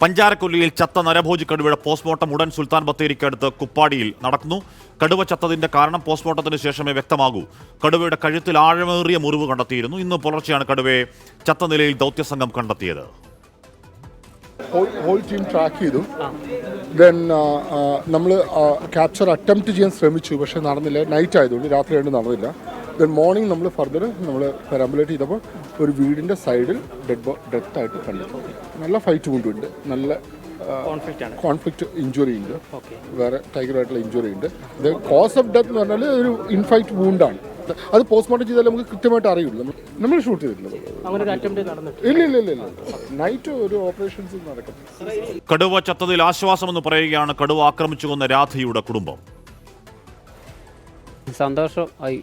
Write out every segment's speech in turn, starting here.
പഞ്ചാരക്കൊല്ലിയിൽ ചത്ത നരഭോജി കടുവയുടെ പോസ്റ്റ്മോർട്ടം ഉടൻ സുൽത്താൻ ബത്തേരിക്കടുത്ത് കുപ്പാടിയിൽ നടക്കുന്നു. കടുവ ചത്തതിന്റെ കാരണം പോസ്റ്റ്മോർട്ടത്തിന് ശേഷമേ വ്യക്തമാകൂ. കടുവയുടെ കഴുത്തിൽ ആഴമേറിയ മുറിവ് കണ്ടെത്തിയിരുന്നു. ഇന്ന് പുലർച്ചെയാണ് കടുവയെ ചത്ത നിലയിൽ ദൗത്യസംഘം കണ്ടെത്തിയത്. ഹോൾ ടീം ട്രാക്ക് ചെയ്തു. ദെൻ നമ്മൾ ക്യാപ്ചർ അറ്റംപ്റ്റ് ചെയ്യാൻ ശ്രമിച്ചു, പക്ഷേ നടന്നില്ല. നൈറ്റ് ആയതുകൊണ്ട് രാത്രി ആയിട്ട് നടന്നില്ല. ദെൻ മോർണിംഗ് നമ്മൾ ഫർദർ പെരാമ്പുലേറ്റ് ചെയ്തപ്പോൾ ഒരു വീടിൻ്റെ സൈഡിൽ ഡെത്തായിട്ട് കണ്ടു. നല്ല ഫൈറ്റ് വുണ്ടുണ്ട്, നല്ല കോൺഫ്ലിക്റ്റ് ഇഞ്ചുറി ഉണ്ട്, വേറെ ടൈഗറായിട്ടുള്ള ഇഞ്ചുറി ഉണ്ട്. ഇത് കോസ് ഓഫ് ഡെത്ത് എന്ന് പറഞ്ഞാൽ ഒരു ഇൻഫൈറ്റ് വൂണ്ടാണ്. അത് പോസ്റ്റ്മോർട്ടം ചെയ്താൽ നമുക്ക് കൃത്യമായിട്ട് അറിയില്ല. നമ്മൾ ഷൂട്ട് ചെയ്തിട്ടില്ല. ഇല്ല നൈറ്റ് ഒരു ഓപ്പറേഷൻസ് നടക്കും. കടുവ ചത്തതിൽ ആശ്വാസമെന്ന് പറയുകയാണ് കടുവ ആക്രമിച്ചു കൊന്ന രാധയുടെ കുടുംബം. സന്തോഷം ആയി.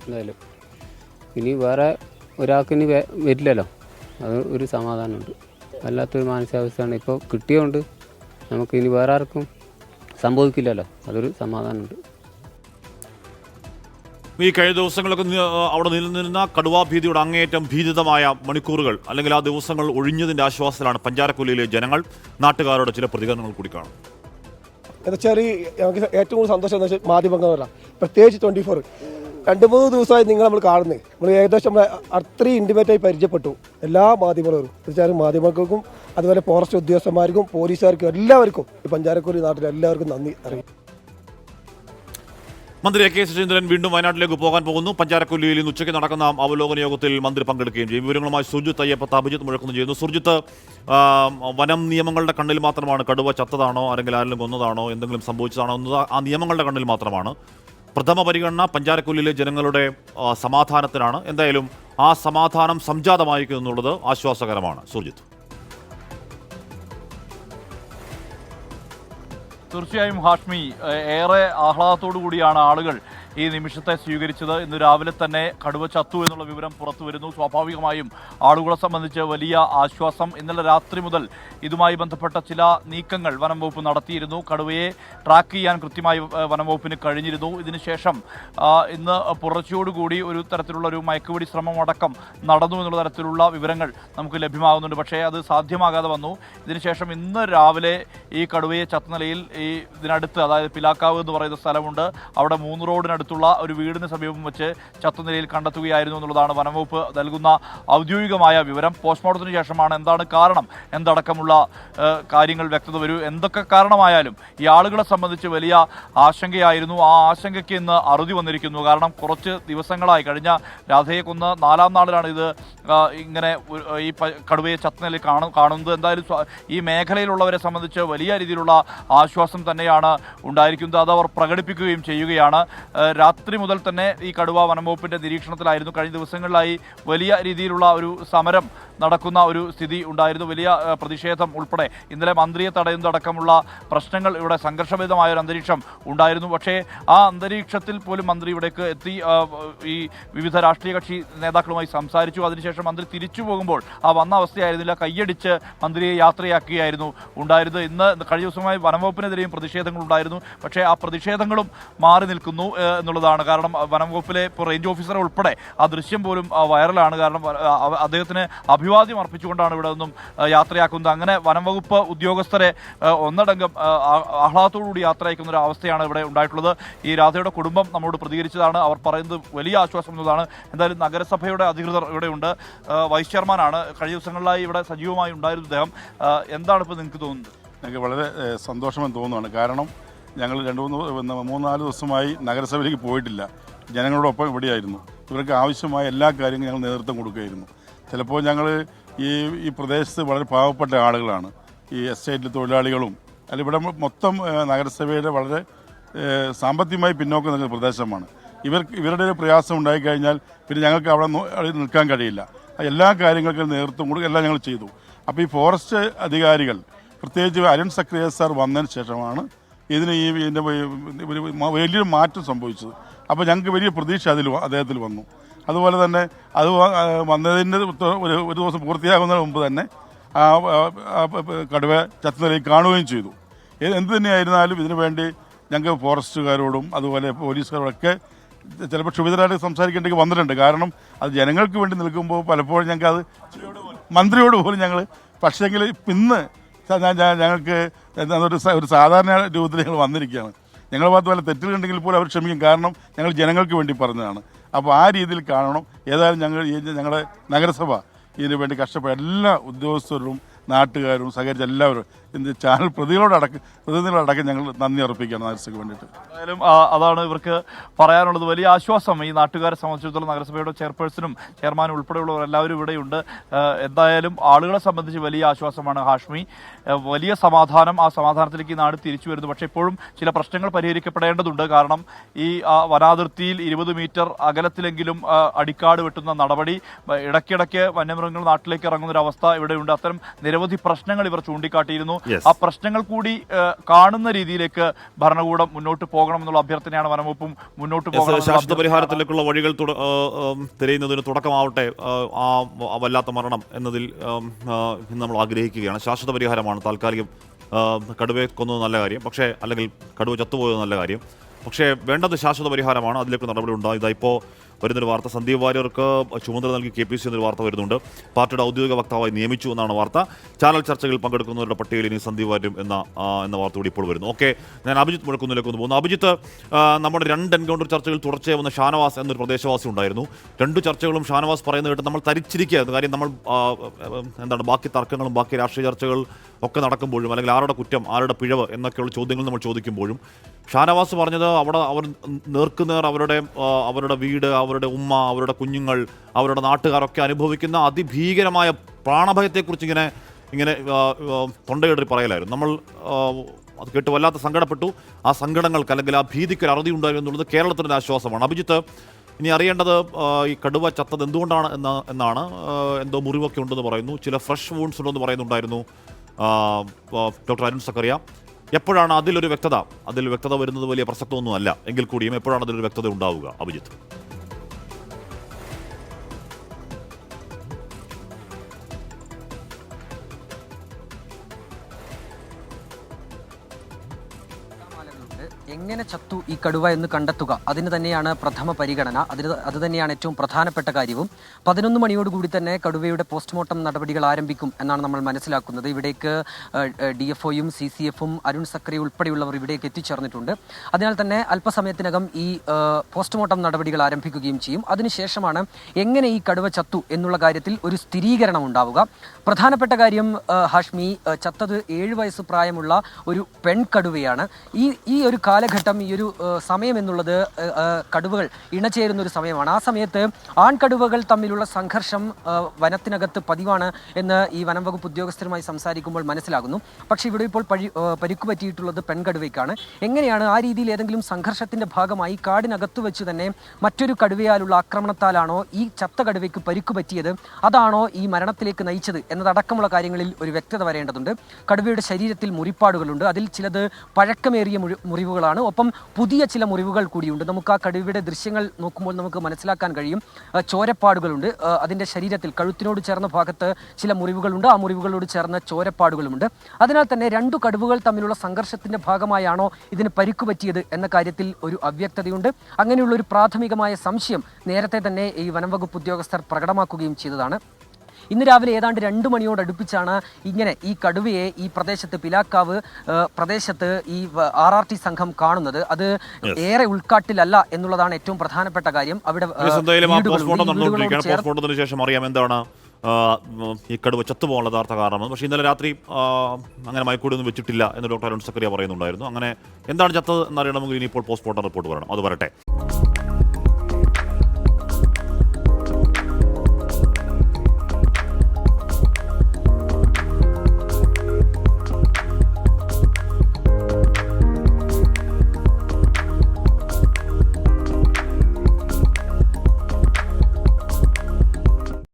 എന്തായാലും ഇനി വേറെ ഒരാൾക്ക് ഇനി വരില്ലല്ലോ, അത് ഒരു സമാധാനമുണ്ട്. വല്ലാത്തൊരു മാനസികാവസ്ഥയാണ് ഇപ്പോൾ കിട്ടിയതുകൊണ്ട്. നമുക്ക് ഇനി വേറെ ആർക്കും സംഭവിക്കില്ലല്ലോ, അതൊരു സമാധാനമുണ്ട്. ഈ കഴിഞ്ഞ ദിവസങ്ങളൊക്കെ അവിടെ നിലനിന്ന കടുവാഭീതിയുടെ അങ്ങേയറ്റം ഭീതിതമായ മണിക്കൂറുകൾ അല്ലെങ്കിൽ ആ ദിവസങ്ങൾ ഒഴിഞ്ഞതിൻ്റെ ആശ്വാസത്തിലാണ് പഞ്ചാരക്കൊല്ലിയിലെ ജനങ്ങൾ. നാട്ടുകാരുടെ ചില പ്രതികരണങ്ങൾ കൂടി കാണും. എന്നുവെച്ചാൽ ഞങ്ങൾക്ക് ഏറ്റവും കൂടുതൽ സന്തോഷം എന്ന് വെച്ചാൽ മാധ്യമങ്ങൾ പറയാം, പ്രത്യേകിച്ച് 24 2-3 ദിവസമായി നമ്മൾ കാണുന്നത്. നമ്മൾ ഏകദേശം അത്രയും ഇൻറ്റിമേറ്റായി പരിചയപ്പെട്ടു എല്ലാ മാധ്യമങ്ങളും. തീർച്ചയായും മാധ്യമങ്ങൾക്കും അതുപോലെ ഫോറസ്റ്റ് ഉദ്യോഗസ്ഥന്മാർക്കും പോലീസുകാർക്കും എല്ലാവർക്കും ഈ പഞ്ചാരക്കൊല്ലി നാട്ടിലെ എല്ലാവർക്കും നന്ദി അറിയും. മന്ത്രി എ കെ ശശീന്ദ്രൻ വീണ്ടും വയനാട്ടിലേക്ക് പോകാൻ പോകുന്നു. പഞ്ചാരക്കൊല്ലിയിൽ ഇന്ന് ഉച്ചയ്ക്ക് നടക്കുന്ന അവലോകന യോഗത്തിൽ മന്ത്രി പങ്കെടുക്കുകയും ചെയ്യും. വിവരങ്ങളുമായി സുർജിത്ത് അയ്യപ്പത്ത് അഭിജിത്ത് മുഴക്കുന്നു ചെയ്യുന്നു. സുർജിത്ത്, വനം നിയമങ്ങളുടെ കണ്ണിൽ മാത്രമാണ് കടുവ ചത്തതാണോ അല്ലെങ്കിൽ ആരെങ്കിലും കൊന്നതാണോ എന്തെങ്കിലും സംഭവിച്ചതാണോ എന്നത് ആ നിയമങ്ങളുടെ കണ്ണിൽ മാത്രമാണ്. പ്രഥമ പരിഗണന പഞ്ചാരക്കൊല്ലിയിലെ ജനങ്ങളുടെ സമാധാനത്തിനാണ്. എന്തായാലും ആ സമാധാനം സംജാതമായിരിക്കും എന്നുള്ളത് ആശ്വാസകരമാണ്. സുർജിത്ത്. തീർച്ചയായും ഹാഷ്മി, ഏറെ ആഹ്ലാദത്തോടു കൂടിയാണ് ആളുകൾ ഈ നിമിഷത്തെ സ്വീകരിച്ചത്. ഇന്ന് രാവിലെ തന്നെ കടുവ ചത്തു എന്നുള്ള വിവരം പുറത്തു വരുന്നു. സ്വാഭാവികമായും ആളുകളെ സംബന്ധിച്ച് വലിയ ആശ്വാസം. ഇന്നലെ രാത്രി മുതൽ ഇതുമായി ബന്ധപ്പെട്ട ചില നീക്കങ്ങൾ വനം വകുപ്പ് നടത്തിയിരുന്നു. കടുവയെ ട്രാക്ക് ചെയ്യാൻ കൃത്യമായി വനം വകുപ്പിന് കഴിഞ്ഞിരുന്നു. ഇതിനുശേഷം ഇന്ന് പുലർച്ചയോടുകൂടി ഒരു തരത്തിലുള്ള ഒരു മയക്കുവെടി ശ്രമം അടക്കം നടന്നു എന്നുള്ള തരത്തിലുള്ള വിവരങ്ങൾ നമുക്ക് ലഭ്യമാകുന്നുണ്ട്. പക്ഷേ അത് സാധ്യമാകാതെ വന്നു. ഇതിനുശേഷം ഇന്ന് രാവിലെ ഈ കടുവയെ ചത്ത നിലയിൽ ഈ ഇതിനടുത്ത്, അതായത് പിലാക്കാവ് എന്ന് പറയുന്ന സ്ഥലമുണ്ട്, അവിടെ 3 റോഡിനടുത്തുള്ള ഒരു വീടിന് സമീപം വെച്ച് ചത്ത നിലയിൽ കണ്ടെത്തുകയായിരുന്നു എന്നുള്ളതാണ് വനംവകുപ്പ് നൽകുന്ന ഔദ്യോഗികമായ വിവരം. പോസ്റ്റ്മോർട്ടത്തിന് ശേഷമാണ് എന്താണ് കാരണം എന്തടക്കമുള്ള കാര്യങ്ങൾ വ്യക്തത വരൂ. എന്തൊക്കെ കാരണമായാലും ഈ ആളുകളെ സംബന്ധിച്ച് വലിയ ആശങ്കയായിരുന്നു. ആ ആശങ്കയ്ക്ക് ഇന്ന് അറുതി വന്നിരിക്കുന്നു. കാരണം കുറച്ച് ദിവസങ്ങളായി, കഴിഞ്ഞ രാധയെ കൊന്ന് 4ാം നാളിലാണ് ഇത് ഇങ്ങനെ ഈ കടുവയെ ചത്ത നിലയിൽ കാണുന്നത്. എന്തായാലും ഈ മേഖലയിലുള്ളവരെ സംബന്ധിച്ച് വലിയ രീതിയിലുള്ള ആശ്വാസം തന്നെയാണ് ഉണ്ടായിരിക്കുന്നത്. അത് അവർ പ്രകടിപ്പിക്കുകയും ചെയ്യുകയാണ്. രാത്രി മുതൽ തന്നെ ഈ കടുവ വനംവകുപ്പിൻ്റെ നിരീക്ഷണത്തിലായിരുന്നു. കഴിഞ്ഞ ദിവസങ്ങളിലായി വലിയ രീതിയിലുള്ള ഒരു സമരം നടക്കുന്ന ഒരു സ്ഥിതി ഉണ്ടായിരുന്നു. വലിയ പ്രതിഷേധം ഉൾപ്പെടെ ഇന്നലെ മന്ത്രിയെ തടയുന്നതടക്കമുള്ള പ്രശ്നങ്ങൾ, ഇവിടെ സംഘർഷഭരിതമായ ഒരു അന്തരീക്ഷം ഉണ്ടായിരുന്നു. പക്ഷേ ആ അന്തരീക്ഷത്തിൽ പോലും മന്ത്രി ഇവിടേക്ക് എത്തി ഈ വിവിധ രാഷ്ട്രീയ കക്ഷി നേതാക്കളുമായി സംസാരിച്ചു. അതിനുശേഷം മന്ത്രി തിരിച്ചു പോകുമ്പോൾ ആ വന്ന അവസ്ഥയായിരുന്നില്ല. കൈയടിച്ച് മന്ത്രിയെ യാത്രയാക്കുകയായിരുന്നു ഉണ്ടായിരുന്നത്. ഇന്ന് കഴിഞ്ഞ ദിവസമായി വനംവകുപ്പിനെതിരെയും പ്രതിഷേധങ്ങൾ ഉണ്ടായിരുന്നു. പക്ഷേ ആ പ്രതിഷേധങ്ങളും മാറി നിൽക്കുന്നു എന്നുള്ളതാണ്. കാരണം വനംവകുപ്പിലെ ഇപ്പോൾ റേഞ്ച് ഓഫീസർ ഉൾപ്പെടെ ആ ദൃശ്യം പോലും വൈറലാണ്. കാരണം അദ്ദേഹത്തിന് അഭിവാദ്യം അർപ്പിച്ചുകൊണ്ടാണ് ഇവിടെ നിന്നും യാത്രയാക്കുന്നത്. അങ്ങനെ വനംവകുപ്പ് ഉദ്യോഗസ്ഥരെ ഒന്നടങ്കം ആഹ്ലാദത്തോടുകൂടി യാത്രയാക്കുന്ന ഒരു അവസ്ഥയാണ് ഇവിടെ ഉണ്ടായിട്ടുള്ളത്. ഈ രാധയുടെ കുടുംബം നമ്മോട് പ്രതികരിച്ചതാണ്. അവർ പറയുന്നത് വലിയ ആശ്വാസം എന്നതാണ്. എന്തായാലും നഗരസഭയുടെ അധികൃതർ ഇവിടെയുണ്ട്. വൈസ് ചെയർമാനാണ്. കഴിഞ്ഞ ദിവസങ്ങളിലായി ഇവിടെ സജീവമായി ഉണ്ടായിരുന്നു അദ്ദേഹം. എന്താണ് ഇപ്പോൾ നിങ്ങൾക്ക് തോന്നുന്നത്? എനിക്ക് വളരെ സന്തോഷമെന്ന് തോന്നുകയാണ്. കാരണം ഞങ്ങൾ 3-4 ദിവസമായി നഗരസഭയിലേക്ക് പോയിട്ടില്ല. ജനങ്ങളോടൊപ്പം ഇവിടെയായിരുന്നു. ഇവർക്ക് ആവശ്യമായ എല്ലാ കാര്യങ്ങളും ഞങ്ങൾ നേതൃത്വം കൊടുക്കുകയായിരുന്നു. ചിലപ്പോൾ ഞങ്ങൾ ഈ പ്രദേശത്ത് വളരെ പാവപ്പെട്ട ആളുകളാണ്. ഈ എസ്റ്റേറ്റിലെ തൊഴിലാളികളും അല്ല, ഇവിടെ മൊത്തം നഗരസഭയുടെ വളരെ സാമ്പത്തികമായി പിന്നോക്കം നിൽക്കുന്ന പ്രദേശമാണ്. ഇവരുടെ ഒരു പ്രയാസം ഉണ്ടായിക്കഴിഞ്ഞാൽ പിന്നെ ഞങ്ങൾക്ക് അവിടെ നിൽക്കാൻ കഴിയില്ല. എല്ലാ കാര്യങ്ങൾക്കും നേതൃത്വം കൊടുക്കുക എല്ലാം ഞങ്ങൾ ചെയ്തു. അപ്പോൾ ഈ ഫോറസ്റ്റ് അധികാരികൾ, പ്രത്യേകിച്ച് അരുൺ സക്രിയ സാർ വന്നതിന് ശേഷമാണ് ഇതിന് ഇതിൻ്റെ വലിയൊരു മാറ്റം സംഭവിച്ചത്. അപ്പോൾ ഞങ്ങൾക്ക് വലിയ പ്രതീക്ഷ അദ്ദേഹത്തിൽ വന്നു. അതുപോലെ തന്നെ അത് വന്നതിൻ്റെ ഒരു ദിവസം പൂർത്തിയാകുന്നതിന് മുമ്പ് തന്നെ ആ കടുവ ചത്തുനിലയിൽ കാണുകയും ചെയ്തു. എന്ത് തന്നെയായിരുന്നാലും ഇതിനു വേണ്ടി ഞങ്ങൾക്ക് ഫോറസ്റ്റുകാരോടും അതുപോലെ പോലീസുകാരോടൊക്കെ ചിലപ്പോൾ ക്ഷുഭിതരായിട്ട് സംസാരിക്കേണ്ടി വന്നിട്ടുണ്ട്. കാരണം അത് ജനങ്ങൾക്ക് വേണ്ടി നിൽക്കുമ്പോൾ പലപ്പോഴും ഞങ്ങൾക്ക് അത് മന്ത്രിയോട് പോലും ഞങ്ങൾ, പക്ഷേങ്കിൽ ഇന്ന് ഞങ്ങൾക്ക് ഒരു സാധാരണ രൂപത്തിൽ ഞങ്ങൾ വന്നിരിക്കുകയാണ്. ഞങ്ങളുടെ ഭാഗത്ത് വല്ല തെറ്റുകളുണ്ടെങ്കിൽ പോലും അവർ ക്ഷമിക്കും. കാരണം ഞങ്ങൾ ജനങ്ങൾക്ക് വേണ്ടി പറഞ്ഞതാണ്. അപ്പോൾ ആ രീതിയിൽ കാണണം. ഏതായാലും ഞങ്ങളുടെ നഗരസഭ ഇതിനു വേണ്ടി കഷ്ടപ്പെട്ട എല്ലാ ഉദ്യോഗസ്ഥരും നാട്ടുകാരും സഹകരിച്ച എല്ലാവരും ചാനൽ പ്രതിനിധികളോടക്കം ഞങ്ങൾ നന്ദി അർപ്പിക്കുകയാണ് നഗരസഭയ്ക്ക് വേണ്ടിയിട്ട്. എന്തായാലും അതാണ് ഇവർക്ക് പറയാനുള്ളത്. വലിയ ആശ്വാസം ഈ നാട്ടുകാരെ സംബന്ധിച്ചിടത്തോളം. നഗരസഭയുടെ ചെയർപേഴ്സണും ചെയർമാനും ഉൾപ്പെടെയുള്ളവർ എല്ലാവരും ഇവിടെയുണ്ട്. എന്തായാലും ആളുകളെ സംബന്ധിച്ച് വലിയ ആശ്വാസമാണ് ഹാഷ്മി. വലിയ സമാധാനം, ആ സമാധാനത്തിലേക്ക് ഈ നാട് തിരിച്ചു വരുന്നു. പക്ഷേ ഇപ്പോഴും ചില പ്രശ്നങ്ങൾ പരിഹരിക്കപ്പെടേണ്ടതുണ്ട്. കാരണം ഈ വനാതിർത്തിയിൽ 20 മീറ്റർ അകലത്തിലെങ്കിലും അടിക്കാട് വെട്ടുന്ന നടപടി, ഇടയ്ക്കിടയ്ക്ക് വന്യമൃഗങ്ങൾ നാട്ടിലേക്ക് ഇറങ്ങുന്ന ഒരു അവസ്ഥ ഇവിടെയുണ്ട്. അത്തരം നിരവധി പ്രശ്നങ്ങൾ ഇവർ ചൂണ്ടിക്കാട്ടിയിരുന്നു. ആ പ്രശ്നങ്ങൾ കൂടി കാണുന്ന രീതിയിലേക്ക് ഭരണകൂടം മുന്നോട്ട് പോകണമെന്നുള്ള അഭ്യർത്ഥനയാണ് വനംവകുപ്പും മുന്നോട്ട് പോകണം. ശാശ്വത പരിഹാരത്തിലേക്കുള്ള വഴികൾ തിരയുന്നതിന് തുടക്കമാവട്ടെ ആ വല്ലാത്ത മരണം എന്നതിൽ നമ്മൾ ആഗ്രഹിക്കുകയാണ്. ശാശ്വത പരിഹാരമാണ്. താൽക്കാലികം കടുവയെ കൊന്നത് നല്ല കാര്യം, പക്ഷേ അല്ലെങ്കിൽ കടുവ ചത്തുപോയത് നല്ല കാര്യം, പക്ഷേ വേണ്ടത് ശാശ്വത പരിഹാരമാണ്. അതിലേക്ക് നടപടി ഉണ്ടാകും. ഇതായിപ്പോൾ വരുന്നൊരു വാർത്ത, സന്ദീപ് വാര്യർക്ക് ചുമതല നൽകി KPC എന്നൊരു വാർത്ത വരുന്നുണ്ട്. പാർട്ടിയുടെ ഔദ്യോഗിക വക്താവായി നിയമിച്ചു എന്നാണ് വാർത്ത. ചാനൽ ചർച്ചകളിൽ പങ്കെടുക്കുന്നവരുടെ പട്ടികയിൽ ഇനി സന്ദീപ് വാര്യം എന്ന വാർത്ത കൂടി ഇപ്പോൾ വരുന്നു. ഓക്കെ, ഞാൻ അഭിജിത്ത് മുഴക്കുന്നിലേക്ക് ഒന്ന് പോകുന്നു. അഭിജിത്ത്, നമ്മുടെ 2 എൻകൗണ്ടർ ചർച്ചകൾ തുടർച്ചയായി വന്ന ഷാനവാസ് എന്നൊരു പ്രദേശവാസി ഉണ്ടായിരുന്നു. 2 ചർച്ചകളും ഷാനവാസ് പറയുന്നത് കേട്ട് നമ്മൾ തരിച്ചിരിക്കുകയായിരുന്നു. കാര്യം നമ്മൾ ബാക്കി തർക്കങ്ങളും ബാക്കി രാഷ്ട്രീയ ചർച്ചകൾ ഒക്കെ നടക്കുമ്പോഴും, അല്ലെങ്കിൽ ആരുടെ കുറ്റം ആരുടെ പിഴവ് എന്നൊക്കെയുള്ള ചോദ്യങ്ങൾ നമ്മൾ ചോദിക്കുമ്പോഴും ഷാനവാസ് പറഞ്ഞത് അവിടെ അവർ നേർക്കുനേർ അവരുടെ വീട്, അവരുടെ ഉമ്മ, അവരുടെ കുഞ്ഞുങ്ങൾ, അവരുടെ നാട്ടുകാരൊക്കെ അനുഭവിക്കുന്ന അതിഭീകരമായ പ്രാണഭയത്തെക്കുറിച്ച് ഇങ്ങനെ തൊണ്ടയിടറി പറയലായിരുന്നു. നമ്മൾ അത് കേട്ട് വല്ലാത്ത സങ്കടപ്പെട്ടു. ആ സങ്കടങ്ങൾക്ക് അല്ലെങ്കിൽ ആ ഭീതിക്കൊരു അറുതി ഉണ്ടായിരുന്നു എന്നുള്ളത് കേരളത്തിൻ്റെ ആശ്വാസമാണ്. അഭിജിത്ത്, ഇനി അറിയേണ്ടത് ഈ കടുവ ചത്തത് എന്തുകൊണ്ടാണ് എന്നാണ്. എന്തോ മുറിവൊക്കെ ഉണ്ടെന്ന് പറയുന്നു, ചില ഫ്രഷ് വൂൺസ് ഉണ്ടെന്ന് പറയുന്നുണ്ടായിരുന്നു ഡോക്ടർ അരുൺ സക്കറിയ. എപ്പോഴാണ് അതിൽ വ്യക്തത വരുന്നത്? വലിയ പ്രസക്തമൊന്നുമല്ല എങ്കിൽ കൂടിയും എപ്പോഴാണ് അതിലൊരു വ്യക്തത ഉണ്ടാവുക അഭിജിത്ത്? എങ്ങനെ ചത്തു ഈ കടുവ എന്ന് കണ്ടെത്തുക, അതിന് തന്നെയാണ് പ്രഥമ പരിഗണന. അത് തന്നെയാണ് ഏറ്റവും പ്രധാനപ്പെട്ട കാര്യവും. 11 മണിയോടുകൂടി തന്നെ കടുവയുടെ പോസ്റ്റ്മോർട്ടം നടപടികൾ ആരംഭിക്കും എന്നാണ് നമ്മൾ മനസ്സിലാക്കുന്നത്. ഇവിടേക്ക് DFOയും CCFും അരുൺ സക്കറി ഉൾപ്പെടെയുള്ളവർ ഇവിടേക്ക് എത്തിച്ചേർന്നിട്ടുണ്ട്. അതിനാൽ തന്നെ അല്പസമയത്തിനകം ഈ പോസ്റ്റ്മോർട്ടം നടപടികൾ ആരംഭിക്കുകയും ചെയ്യും. അതിനുശേഷമാണ് എങ്ങനെ ഈ കടുവ ചത്തു എന്നുള്ള കാര്യത്തിൽ ഒരു സ്ഥിരീകരണം ഉണ്ടാവുക. പ്രധാനപ്പെട്ട കാര്യം ഹാഷ്മി, ചത്തത് 7 വയസ്സ് പ്രായമുള്ള ഒരു പെൺകടുവയാണ്. ഈ ഒരു കാലഘട്ടം, ഈ ഒരു സമയം എന്നുള്ളത് കടുവകൾ ഇണചേരുന്ന ഒരു സമയമാണ്. ആ സമയത്ത് ആൺകടുവകൾ തമ്മിലുള്ള സംഘർഷം വനത്തിനകത്ത് പതിവാണ് എന്ന് ഈ വനം വകുപ്പ് ഉദ്യോഗസ്ഥരുമായി സംസാരിക്കുമ്പോൾ മനസ്സിലാകുന്നു. പക്ഷേ ഇവിടെ ഇപ്പോൾ പരിക്കു പറ്റിയിട്ടുള്ളത് പെൺകടുവയ്ക്കാണ്. എങ്ങനെയാണ് ആ രീതിയിൽ ഏതെങ്കിലും സംഘർഷത്തിന്റെ ഭാഗമായി കാടിനകത്ത് വെച്ച് തന്നെ മറ്റൊരു കടുവയാലുള്ള ആക്രമണത്താലാണോ ഈ ചത്ത കടുവയ്ക്ക് പരിക്കു പറ്റിയത്, അതാണോ ഈ മരണത്തിലേക്ക് നയിച്ചത് എന്നതടക്കമുള്ള കാര്യങ്ങളിൽ ഒരു വ്യക്തത വരേണ്ടതുണ്ട്. കടുവയുടെ ശരീരത്തിൽ മുറിപ്പാടുകളുണ്ട്. അതിൽ ചിലത് പഴക്കമേറിയ മുറിവുകളാണ്. ഒപ്പം പുതിയ ചില മുറിവുകൾ കൂടിയുണ്ട്. നമുക്ക് ആ കടുവയുടെ ദൃശ്യങ്ങൾ നോക്കുമ്പോൾ നമുക്ക് മനസ്സിലാക്കാൻ കഴിയും. ചോരപ്പാടുകളുണ്ട്. അതിൻ്റെ ശരീരത്തിൽ കഴുത്തിനോട് ചേർന്ന ഭാഗത്ത് ചില മുറിവുകളുണ്ട്. ആ മുറിവുകളോട് ചേർന്ന ചോരപ്പാടുകളുമുണ്ട്. അതിനാൽ തന്നെ 2 കടുവകൾ തമ്മിലുള്ള സംഘർഷത്തിന്റെ ഭാഗമായാണോ ഇതിന് പരിക്കു പറ്റിയത് എന്ന കാര്യത്തിൽ ഒരു അവ്യക്തതയുണ്ട്. അങ്ങനെയുള്ള ഒരു പ്രാഥമികമായ സംശയം നേരത്തെ തന്നെ ഈ വനം വകുപ്പ് ഉദ്യോഗസ്ഥർ പ്രകടമാക്കുകയും ചെയ്തതാണ്. ഇന്ന് രാവിലെ ഏതാണ്ട് 2 മണിയോടടുപ്പിച്ചാണ് ഇങ്ങനെ ഈ കടുവയെ ഈ പ്രദേശത്ത് പിലാക്കാവ് പ്രദേശത്ത് ഈ RRT സംഘം കാണുന്നത്. അത് ഏറെ ഉൾക്കാട്ടിലല്ല എന്നുള്ളതാണ് ഏറ്റവും പ്രധാനപ്പെട്ട കാര്യം. അവിടെ പോസ്റ്റ്മോർട്ടത്തിന് ശേഷം അറിയാം എന്താണ് ഈ കടുവ ചത്തുപോകാനുള്ള യഥാർത്ഥ കാരണം. പക്ഷേ ഇന്നലെ രാത്രി അങ്ങനെ മയക്കൂടിയൊന്നും വെച്ചിട്ടില്ല എന്ന് ഡോക്ടർ അരുൺ സക്കറിയ പറയുന്നുണ്ടായിരുന്നു. അങ്ങനെ എന്താണ് ചത്തത് എന്നറിയണമെങ്കിൽ ഇനിയിപ്പോൾ പോസ്റ്റ്മോർട്ടം റിപ്പോർട്ട് വരണം. അത് വരട്ടെ.